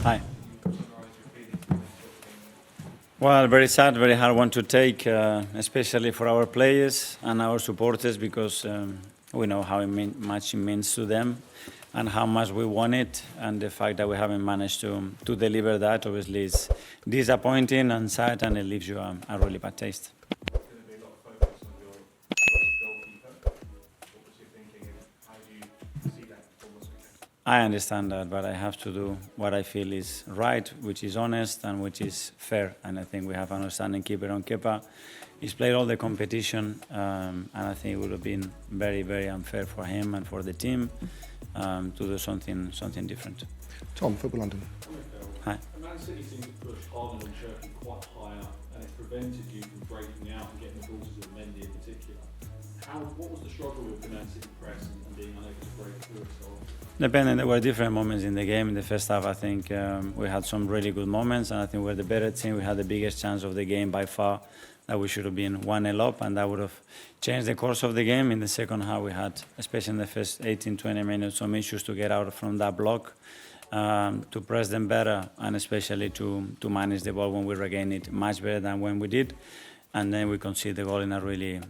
Hi. Well, very sad, very hard one to take, especially for our players and our supporters, because we know how much it means to them and how much we want it, and the fact that we haven't managed to deliver that obviously is disappointing and sad, and it leaves you a really bad taste. There's going to be a lot of focus on your goalkeeper. What was your thinking, and how do you see that performance again? I understand that, but I have to do what I feel is right, which is honest and which is fair. And I think we have an outstanding keeper on Kepa. He's played all the competition, and I think it would have been very, very unfair for him and for the team to do something different. Tom, Football London. Hi. Man City seems to push Haaland and Cherky quite high up, and it's prevented you from breaking out and getting the balls to Mendy in particular. What was the struggle with the Man City press and being unable to break through it so often? Depending, there were different moments in the game. In the first half, I think we had some really good moments, and I think we're the better team. We had the biggest chance of the game by far, that we should have been 1-0 up, and that would have changed the course of the game. In the second half, we had, especially in the first 18-20 minutes, some issues to get out from that block, to press them better, and especially to manage the ball when we regain it much better than when we did. And then we conceded the goal in a really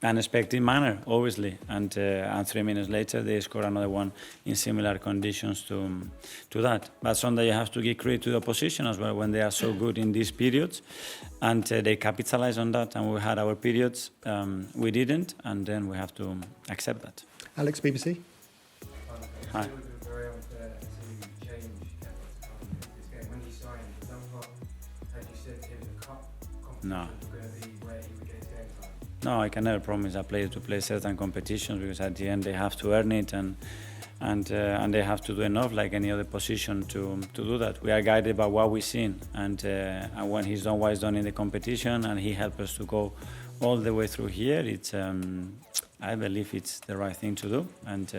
unexpected manner, obviously. And 3 minutes later, they scored another one in similar conditions to that. But sometimes you have to give credit to the opposition as well when they are so good in these periods. And they capitalize on that. And we had our periods, we didn't. And then we have to accept that. Alex, BBC. Hi. It would be very unfair to change this game. When he signed, someone had you said to him the cup competition No. was going to be where he would get his game time? No, I can never promise a player to play certain competitions, because at the end they have to earn it, and they have to do enough like any other position to do that. We are guided by what we've seen, and when he's done what he's done in the competition, and he helped us to go all the way through here, it's I believe it's the right thing to do, and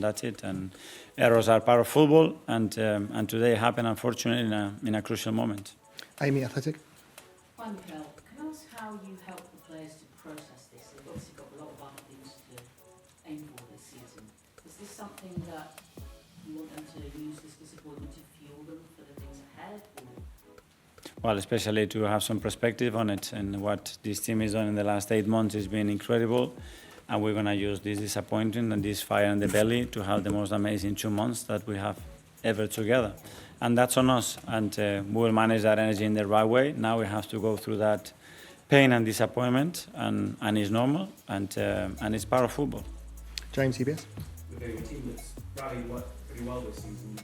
that's it. And errors are part of football, and today happened unfortunately in a crucial moment. Amy, Athletic. Hi, Mikel. Can I ask how you help the players to process this? They've obviously got a lot of other things to aim for this season. Is this something that you want them to use this disappointment to fuel them for the things ahead? Or? Well, especially to have some perspective on it, and what this team has done in the last 8 months has been incredible. And we're going to use this disappointment and this fire in the belly to have the most amazing 2 months that we have ever together. And that's on us, and we will manage that energy in the right way. Now we have to go through that pain and disappointment, and it's normal, and it's part of football. James, CBS. With a team that's rallied pretty well this season,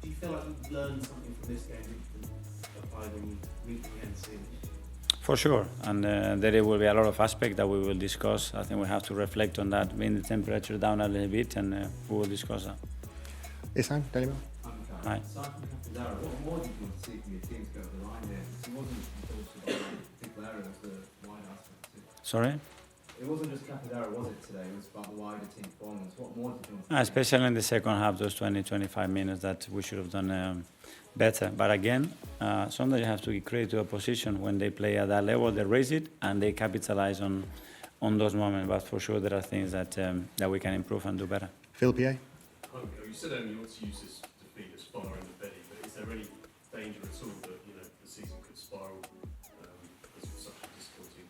do you feel like you've learned something from this game that you can apply when you meet again soon? For sure, and there will be a lot of aspects that we will discuss. I think we have to reflect on that, bring the temperature down a little bit, and we will discuss that. Isan, Daily Mail. Hi. Aside from Capizaro, what more do you want to see from your team to go over the line there? Because it wasn't also particular area, it was the wide aspect too. Sorry? It wasn't just Capizaro, was it, today? It was about the wider team performance. What more did you want to see? Especially in the second half, those 20-25 minutes that we should have done better. But again, sometimes you have to give credit to a position when they play at that level, they raise it and they capitalize on those moments. But for sure, there are things that we can improve and do better. Phil, PA. You said only you want to use this to feed a fire in the belly, but is there any danger at all that the season could spiral because of such a difficulty?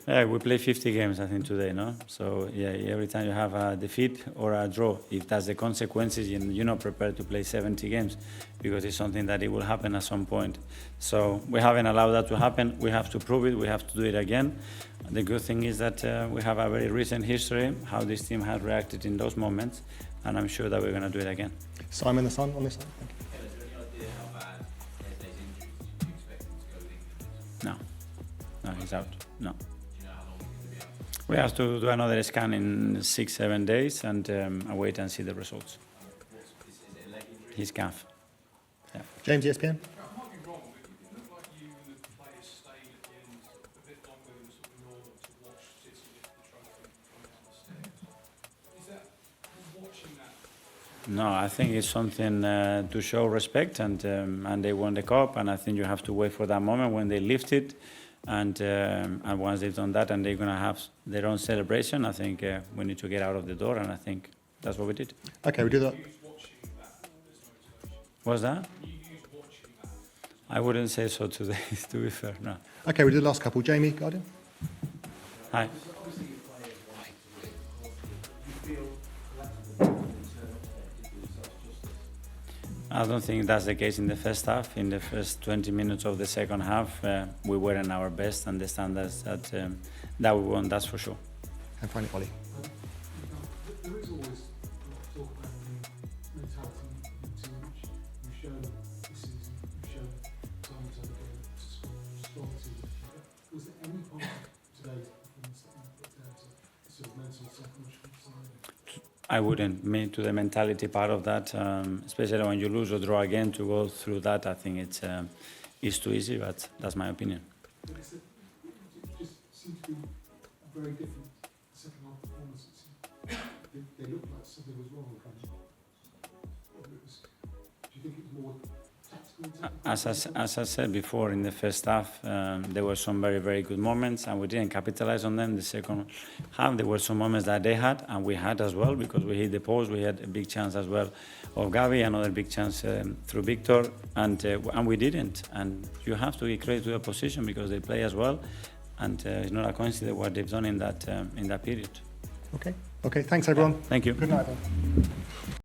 Yeah, we play 50 games, I think, today, no? So, yeah, every time you have a defeat or a draw, if that's the consequences, you're not prepared to play 70 games, because it's something that it will happen at some point. So we haven't allowed that to happen. We have to prove it. We have to do it again. The good thing is that we have a very recent history, how this team has reacted in those moments, and I'm sure that we're going to do it again. Simon the Sun on this side. Thank you. Is there any idea how bad Eze's injury is? Do you expect him to go with England? No, he's out. No. Do you know how long he's going to be out? We have to do another scan in 6-7 days and wait and see the results. Is it a leg injury? His calf. Yeah. James, ESPN. I might be wrong, but it looked like you and the players stayed at the end a bit longer than sort of normal to watch City lift the trophy from down the stairs. Is that watching that? No, I think it's something to show respect, and they won the cup, and I think you have to wait for that moment when they lift it, and once they've done that and they're going to have their own celebration, I think we need to get out of the door, and I think that's what we did. Okay, we do that. Watching that, there's no motivation. What's that? You I wouldn't say so today, to be fair, no. Okay, we'll do the last couple. Jamie, Guardian. Hi. Obviously, your players wanted to win. You feel collectively you turn up there, did you yourself justice? I don't think that's the case in the first half. In the first 20 minutes of the second half, we weren't our best, and the standards that we won, that's for sure. And finally, Ollie. There is always a lot of talk about the mentality of the team, which you've shown this season, you've shown time and time again, it's a strong team. Was there any part of today's performance that you put down to sort of mental, psychological side? I wouldn't mean to the mentality part of that, especially when you lose or draw again. To go through that, I think it's too easy, but that's my opinion. But it just seemed to be very different second half performances. They looked like something was wrong. Do you think it was more tactical? As I said before, in the first half, there were some very, very good moments, and we didn't capitalize on them. The second half, there were some moments that they had, and we had as well, because we hit the post. We had a big chance as well of Gavi, another big chance through Victor, and we didn't. And you have to give credit to the opposition because they play as well, and it's not a coincidence what they've done in that period. Okay. Okay, thanks everyone. Thank you. Good night, everyone.